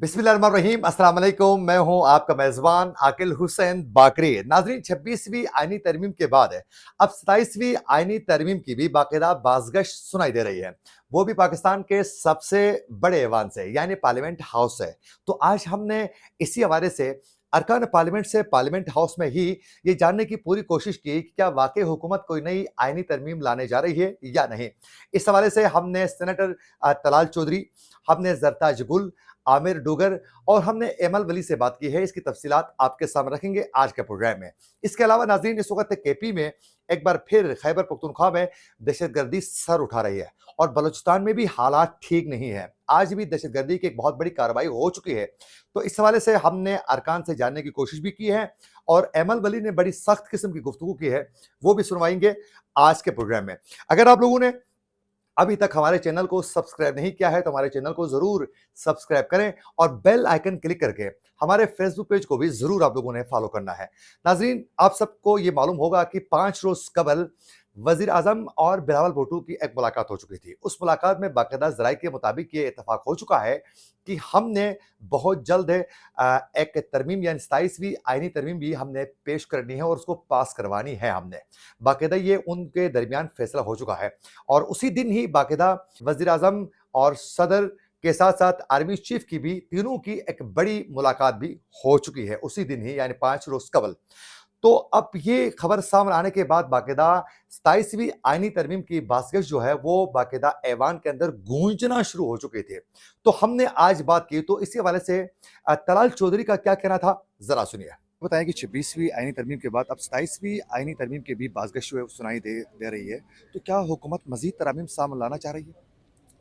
बिस्मिल्लाहिर्रहमानिर्रहीम, अस्सलाम वालेकुम। मैं हूं आपका मेज़बान आकिल हुसैन बाकरी। नाज़रीन, 26वीं आईनी तरमीम के बाद अब 27वीं आईनी तरमीम की भी बाकायदा बाज़गश्त सुनाई दे रही है, वो भी पाकिस्तान के सबसे बड़े ऐवान से, यानी पार्लियामेंट हाउस से। तो आज हमने इसी हवाले से अरकान पार्लियामेंट से पार्लियामेंट हाउस में ही ये जानने की पूरी कोशिश की कि क्या वाकई हुकूमत कोई नई आईनी तरमीम लाने जा रही है या नहीं। इस हवाले से हमने सेनेटर तलाल चौधरी, हमने ज़रताज गुल, आमिर डुगर और हमने एमल वली से बात की है। इसकी तफसीलात आपके सामने रखेंगे आज के प्रोग्राम में। इसके अलावा नाज़रीन, इस वक्त केपी में एक बार फिर खैबर पख्तूनख्वा में दहशतगर्दी सर उठा रही है और बलूचिस्तान में भी हालात ठीक नहीं है। आज भी दहशतगर्दी की एक बहुत बड़ी कार्रवाई हो चुकी है। तो इस हवाले से हमने अरकान से जानने की कोशिश भी की है और एमल वली ने बड़ी सख्त किस्म की गुफ्तगू की है, वो भी सुनवाएंगे आज के प्रोग्राम में। अगर आप लोगों ने अभी तक हमारे चैनल को सब्सक्राइब नहीं किया है तो हमारे चैनल को जरूर सब्सक्राइब करें और बेल आइकन क्लिक करके हमारे फेसबुक पेज को भी जरूर आप लोगों ने फॉलो करना है। नाज़रीन, आप सबको ये मालूम होगा कि 5 रोज कबल वजीर आजम और बिलावल भुट्टो की एक मुलाकात हो चुकी थी। उस मुलाकात में बाकायदा ज़राए के मुताबिक ये इत्तेफाक हो चुका है कि हमने बहुत जल्द एक तरमीम यानी 27वीं आईनी तरमीम भी हमने पेश करनी है और उसको पास करवानी है। हमने बाकायदा ये उनके दरमियान फैसला हो चुका है और उसी दिन ही बाकायदा वजीर आजम और सदर के साथ साथ आर्मी चीफ की भी तीनों की एक बड़ी मुलाकात भी हो चुकी है उसी दिन ही, यानी 5 रोज कबल। तो अब ये खबर सामने आने के बाद बाकायदा 27वीं आईनी तरमीम की बाज़गश्त जो है वो बाकायदा ऐवान के अंदर गूंजना शुरू हो चुके थे। तो हमने आज बात की, तो इसी हवाले से तलाल चौधरी का क्या कहना था, जरा सुनिए। बताएं कि 26वीं आईनी तरमीम के बाद अब 27वीं आईनी तरमीम की भी बाज़गश्त जो है सुनाई दे रही है, तो क्या हुकूमत मजीद तरामीम सामने लाना चाह रही है?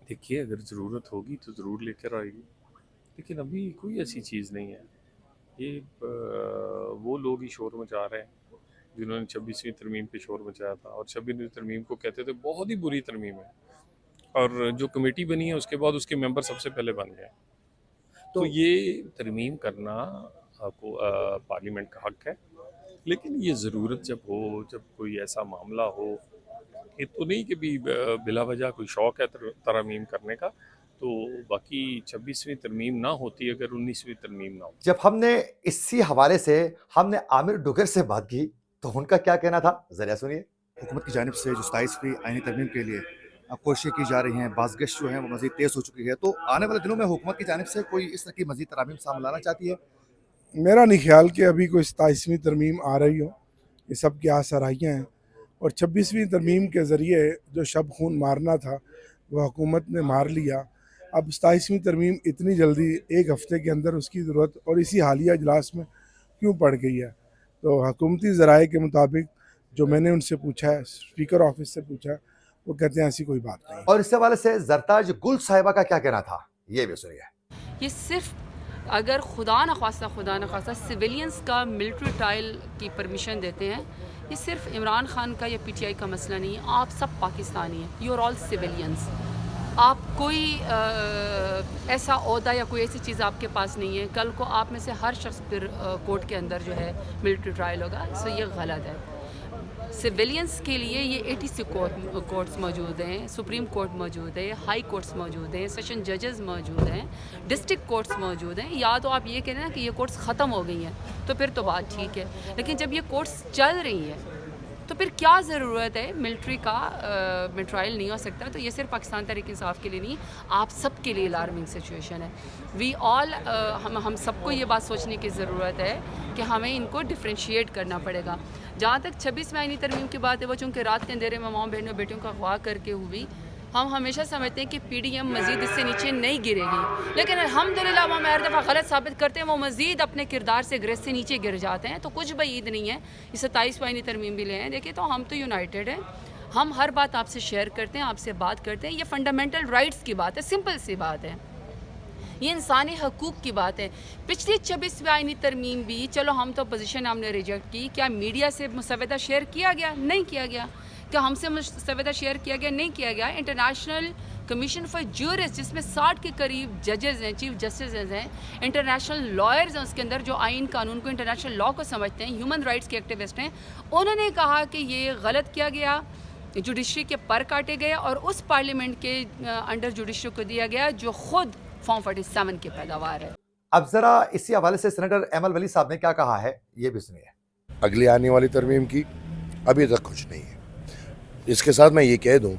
देखिए, अगर ज़रूरत होगी तो ज़रूर लेकर आएगी, लेकिन अभी कोई ऐसी चीज़ नहीं है। ये वो लोग ही शोर मचा रहे हैं जिन्होंने 26वीं तरमीम पे शोर मचाया था और 26वीं तरमीम को कहते थे बहुत ही बुरी तरमीम है, और जो कमेटी बनी है उसके बाद उसके मेंबर सबसे पहले बन गए। तो ये तरमीम करना पार्लियामेंट का हक है, लेकिन ये ज़रूरत जब हो, जब कोई ऐसा मामला हो, ये तो नहीं कि भी बिला वजह कोई शौक़ है तरमीम करने का, तो बाकी 26वीं तरमीम ना होती अगर 19वीं तरमीम ना हो। जब हमने इसी हवाले से हमने आमिर डुगर से बात की तो उनका क्या कहना था, जरा सुनिए। हुकूमत की जानिब से जो 27वीं आईनी तरमीम के लिए कोशिशें की जा रही हैं, बाज़गश्त जो है वो मज़ीद तेज़ हो चुकी है, तो आने वाले दिनों में हुकूमत की जानिब से कोई इस तरह की मज़ीद तरामीम सामने लाना चाहती है? मेरा नहीं ख्याल कि अभी कोई 27वीं तरमीम आ रही हो। ये सब की आसराइयाँ हैं और 26वीं तरमीम के ज़रिए जो शब खून मारना था वो हुकूमत ने मार लिया। अब 27वीं तरमीम इतनी जल्दी एक हफ़्ते के अंदर उसकी ज़रूरत और इसी हालिया इजलास में क्यों पड़ गई है? तो हुकूमती ज़राए के मुताबिक जो मैंने उनसे पूछा है, स्पीकर ऑफिस से पूछा, वो कहते हैं ऐसी कोई बात नहीं। और इस हवाले से जरताज गुल साहिबा का क्या कहना था, ये भी सुनिए। ये सिर्फ अगर खुदा न खास्ता सिविलियंस का मिलिट्री ट्रायल की परमिशन देते हैं, ये सिर्फ इमरान खान का या पीटीआई का मसला नहीं है। आप सब पाकिस्तानी हैं, यू आर ऑल सिविलियंस। आप कोई ऐसा ओहदा या कोई ऐसी चीज़ आपके पास नहीं है, कल को आप में से हर शख्स फिर कोर्ट के अंदर जो है मिलिट्री ट्रायल होगा। सो ये गलत है। सिविलियंस के लिए ये 80 कोर्ट्स मौजूद हैं, सुप्रीम कोर्ट मौजूद है, हाई कोर्ट्स मौजूद हैं, सेशन जजेस मौजूद हैं, डिस्ट्रिक्ट कोर्ट्स मौजूद हैं। या तो आप ये कह रहे हैं कि ये कोर्ट्स ख़त्म हो गई हैं तो फिर तो बात ठीक है, लेकिन जब ये कोर्ट्स चल रही हैं तो फिर क्या ज़रूरत है मिलिट्री का में ट्रायल नहीं हो सकता। तो ये सिर्फ पाकिस्तान तहरीक इंसाफ के लिए नहीं, आप सब के लिए अलार्मिंग सिचुएशन है। वी ऑल हम सबको ये बात सोचने की ज़रूरत है कि हमें इनको डिफ्रेंशिएट करना पड़ेगा। जहाँ तक 26वीं आईनी तरमीम की बात है, वो चूँकि रात के अंधेरे में माँ बहनों बेटियों का अगवा करके हुई, हम हमेशा समझते हैं कि PDM मज़ीद इससे नीचे नहीं गिरेगी, लेकिन अल्हम्दुलिल्लाह वो हर दफ़ा गलत साबित करते हैं, वो मज़ीद अपने किरदार से ग्रेस से नीचे गिर जाते हैं। तो कुछ बईद नहीं है ये 27वीं आईनी तरमीम भी ले हैं। देखिए, तो हम तो यूनाइटेड हैं, हम हर बात आपसे शेयर करते हैं, आपसे बात करते हैं। ये फंडामेंटल राइट्स की बात है, सिंपल सी बात है, ये इंसानी हकूक़ की बात है। पिछली 26वीं आईनी तरमीम भी चलो हम तो पोजीशन हमने रिजेक्ट की, क्या मीडिया से मुसवदा शेयर किया गया? नहीं किया गया। क्या हमसे मुसवदा शेयर किया गया? नहीं किया गया। इंटरनेशनल कमीशन फॉर ज्यूरिस्ट जिसमें 60 के करीब जजेस हैं, चीफ जस्टिस हैं, इंटरनेशनल लॉयर्स हैं उसके अंदर, जो आइन कानून को इंटरनेशनल लॉ को समझते हैं, ह्यूमन राइट्स के एक्टिविस्ट हैं, उन्होंने कहा कि ये गलत किया गया, जुडिशरी के पर काटे गए और उस पार्लियामेंट के अंडर जुडिशरी को दिया गया जो खुद फॉर्म 47 की पैदावार है। अब जरा इसी हवाले से सेनेटर एमल वली साहब ने क्या कहा है ये भी सुनिए। अगली आने वाली तरमीम की अभी तक कुछ नहीं है। इसके साथ मैं ये कह दूं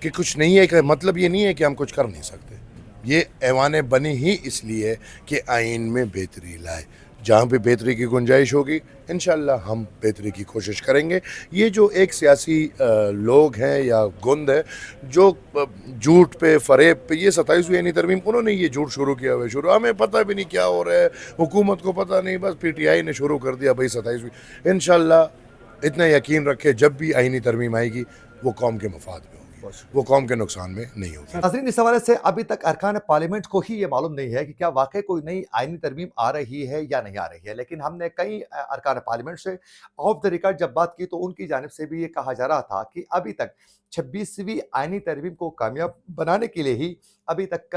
कि कुछ नहीं है कि मतलब ये नहीं है कि हम कुछ कर नहीं सकते। ये ऐवानें बनी ही इसलिए कि आइन में बेहतरी लाए। जहाँ पे बेहतरी की गुंजाइश होगी इंशाअल्लाह हम बेहतरी की कोशिश करेंगे। ये जो एक सियासी लोग हैं या गुंद है जो झूठ पे फरेब पे, ये 27वीं आईनी तरमीम उन्होंने ये झूठ शुरू किया हुआ है। शुरू हमें पता भी नहीं क्या हो रहा है, हुकूमत को पता नहीं, बस PTI ने शुरू कर दिया भाई 27वीं। इंशाअल्लाह इतना यकीन रखे जब भी आईनी तरमीम आएगी वो कौम के मफाद में होगी, वो कौम के नुकसान में नहीं होगी। नाज़रीन, इस हवाले से अभी तक अरकान पार्लियामेंट को ही ये मालूम नहीं है कि क्या वाकई कोई नई आईनी तरमीम आ रही है या नहीं आ रही है, लेकिन हमने कई अरकान पार्लियामेंट से ऑफ द रिकॉर्ड जब बात की तो उनकी जानिब से भी ये कहा जा रहा था कि अभी तक 26वीं आईनी तरमीम को कामयाब बनाने के लिए ही अभी तक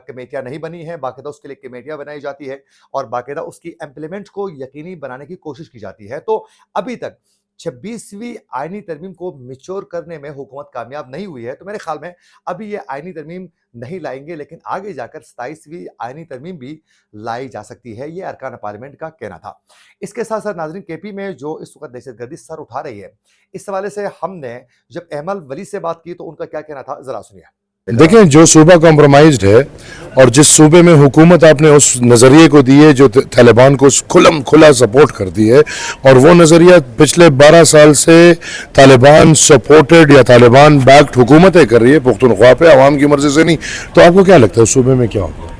कमेटियाँ नहीं बनी हैं। बाकायदा उसके लिए कमेटियाँ बनाई जाती है और बाकायदा उसकी इम्प्लीमेंट को यकीनी बनाने की कोशिश की जाती है। तो अभी तक 26वीं आईनी तरमीम को मैच्योर करने में हुकूमत कामयाब नहीं हुई है। तो मेरे ख्याल में अभी ये आईनी तरमीम नहीं लाएंगे, लेकिन आगे जाकर 27वीं आईनी तरमीम भी लाई जा सकती है, ये अरकान पार्लियामेंट का कहना था। इसके साथ साथ नाज़रीन, KP में जो इस वक्त दहशतगर्दी सर उठा रही है, इस हवाले से हमने जब अहमल वली से बात की तो उनका क्या कहना था, ज़रा सुनिए। देखें, जो सूबा कॉम्प्रोमाइज्ड है और जिस सूबे में हुकूमत आपने उस नज़रिए को दी है जो तालिबान को खुलम खुला सपोर्ट कर दी है, और वो नज़रिया पिछले 12 साल से तालिबान सपोर्टेड या तालिबान बैक्ड हुकूमतें कर रही है पुख्तनख्वा पे, आवाम की मर्जी से नहीं। तो आपको क्या लगता है उस सूबे में क्या होगा?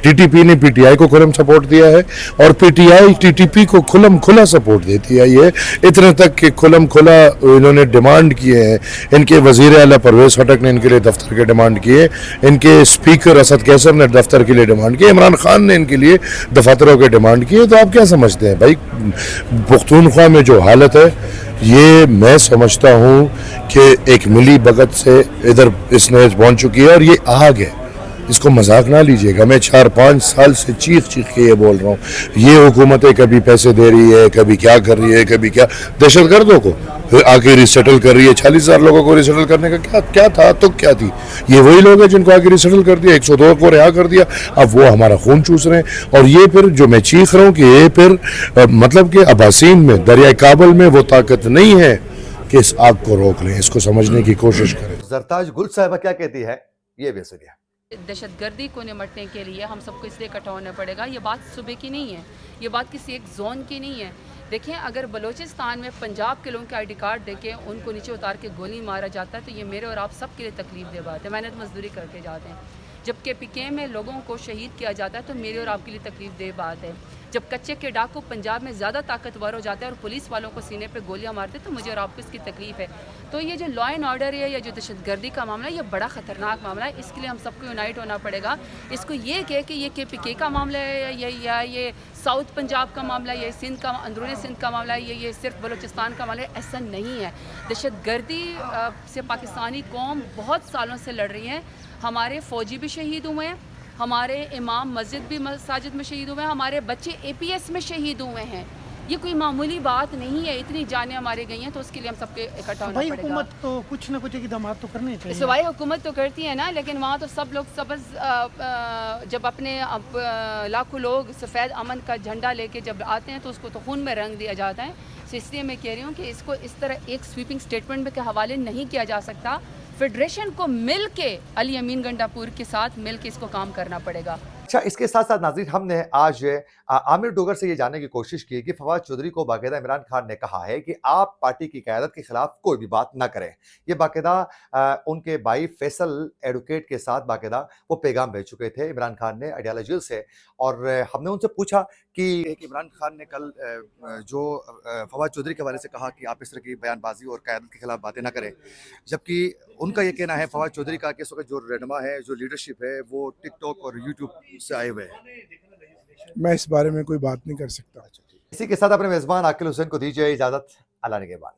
TTP ने PTI को खुलम सपोर्ट दिया है और PTI TTP को खुलम खुला सपोर्ट देती है। ये इतने तक कि खुलम खुला इन्होंने डिमांड किए हैं। इनके वज़ीर आला परवेज़ खटक ने इनके लिए दफ्तर के डिमांड किए, इनके स्पीकर असद कैसर ने दफ्तर के लिए डिमांड किए, इमरान खान ने इनके लिए दफातरों के डिमांड किए। तो आप क्या समझते हैं भाई, पुख्तूनख्वा में जो हालत है ये मैं समझता हूँ कि एक मिली भगत से इधर इसने पहुँच चुकी है और ये आग है, इसको मजाक ना लीजिएगा। मैं 4-5 साल से चीख के ये बोल रहा हूँ, ये हुकूमतें कभी पैसे दे रही है, कभी क्या कर रही है, कभी क्या दहशतगर्दों को आके रिसेटल कर रही है। 40,000 लोगों को रिसेटल करने का क्या था, तो क्या थी? ये वही लोग हैं जिनको आके रिसेटल कर दिया, 102 को रिहा कर दिया, अब वो हमारा खून चूस रहे हैं। और ये फिर जो मैं चीख रहा हूँ कि ये फिर मतलब कि अबासीन में, दरिया काबल में वो ताकत नहीं है कि इस आग को रोक लें। इसको समझने की कोशिश करें। जरताज गुल साहिबा क्या कहती है ये भी सुनिए। दहशतगर्दी को निपटने के लिए हम सबको इसलिए इकट्ठा होना पड़ेगा। ये बात सूबे की नहीं है, ये बात किसी एक जोन की नहीं है। देखें, अगर बलूचिस्तान में पंजाब के लोगों के ID कार्ड देके उनको नीचे उतार के गोली मारा जाता है तो ये मेरे और आप सब के लिए तकलीफ दे बात है। मेहनत मजदूरी करके जाते हैं। जब KPK में लोगों को शहीद किया जाता है तो मेरे और आपके लिए तकलीफ दे बात है। जब कच्चे के डाकू पंजाब में ज़्यादा ताकतवर हो जाते हैं और पुलिस वालों को सीने पे गोलियां मारते हैं तो मुझे और आपको इसकी तकलीफ है। तो ये जो लॉ एंड ऑर्डर है या जो दहशतगर्दी का मामला है, ये बड़ा ख़तरनाक मामला है। इसके लिए हम सबको यूनाइट होना पड़ेगा। इसको ये कहे कि ये KPK का मामला है या ये साउथ पंजाब का मामला है, ये सिंध का, अंदरूनी सिंध का मामला है, ये सिर्फ बलूचिस्तान का मामला है, ऐसा नहीं है। दहशतगर्दी से पाकिस्तानी कौम बहुत सालों से लड़ रही है। हमारे फ़ौजी भी शहीद हुए हैं, हमारे इमाम मस्जिद भी मसाजिद में शहीद हुए हैं, हमारे बच्चे APS में शहीद हुए हैं। ये कोई मामूली बात नहीं है, इतनी जानें हमारे गई हैं, तो उसके लिए हम सबके इकट्ठा होना पड़ेगा। हुकूमत तो कुछ ना कुछ इक़दाम तो करने चाहिए। सूबाई हुकूमत तो करती है ना, लेकिन वहाँ तो सब लोग जब अपने लाखों लोग सफ़ेद अमन का झंडा लेके जब आते हैं तो उसको तो खून में रंग दिया जाता है। तो इसलिए मैं कह रही हूँ कि इसको इस तरह एक स्वीपिंग स्टेटमेंट के हवाले नहीं किया जा सकता। फेडरेशन को मिल के अली अमीन गंडापुर के साथ मिल के इसको काम करना पड़ेगा। अच्छा, इसके साथ साथ नाज़रीन, हमने आज आमिर डोगर से ये जानने की कोशिश की कि फवाद चौधरी को बाकायदा इमरान खान ने कहा है कि आप पार्टी की क़यादत के खिलाफ कोई भी बात ना करें। ये बाकायदा उनके भाई फैसल एडवोकेट के साथ बाकायदा वो पैगाम भेज चुके थे इमरान खान ने अडियाला जेल से। और हमने उनसे पूछा कि इमरान खान ने कल जो फवाद चौधरी के हवाले से कहा कि आप इस तरह की बयानबाजी और क़यादत के खिलाफ बातें ना करें, जबकि उनका ये कहना है फवाद चौधरी का कि इस वक्त जो रहनुमा है, जो लीडरशिप है, वो टिकटॉक और यूट्यूब से आए हुए हैं। मैं इस बारे में कोई बात नहीं कर सकता। इसी के साथ अपने मेज़बान आकिल हुसैन को दीजिए इजाज़त। अल्लाह निगहबान।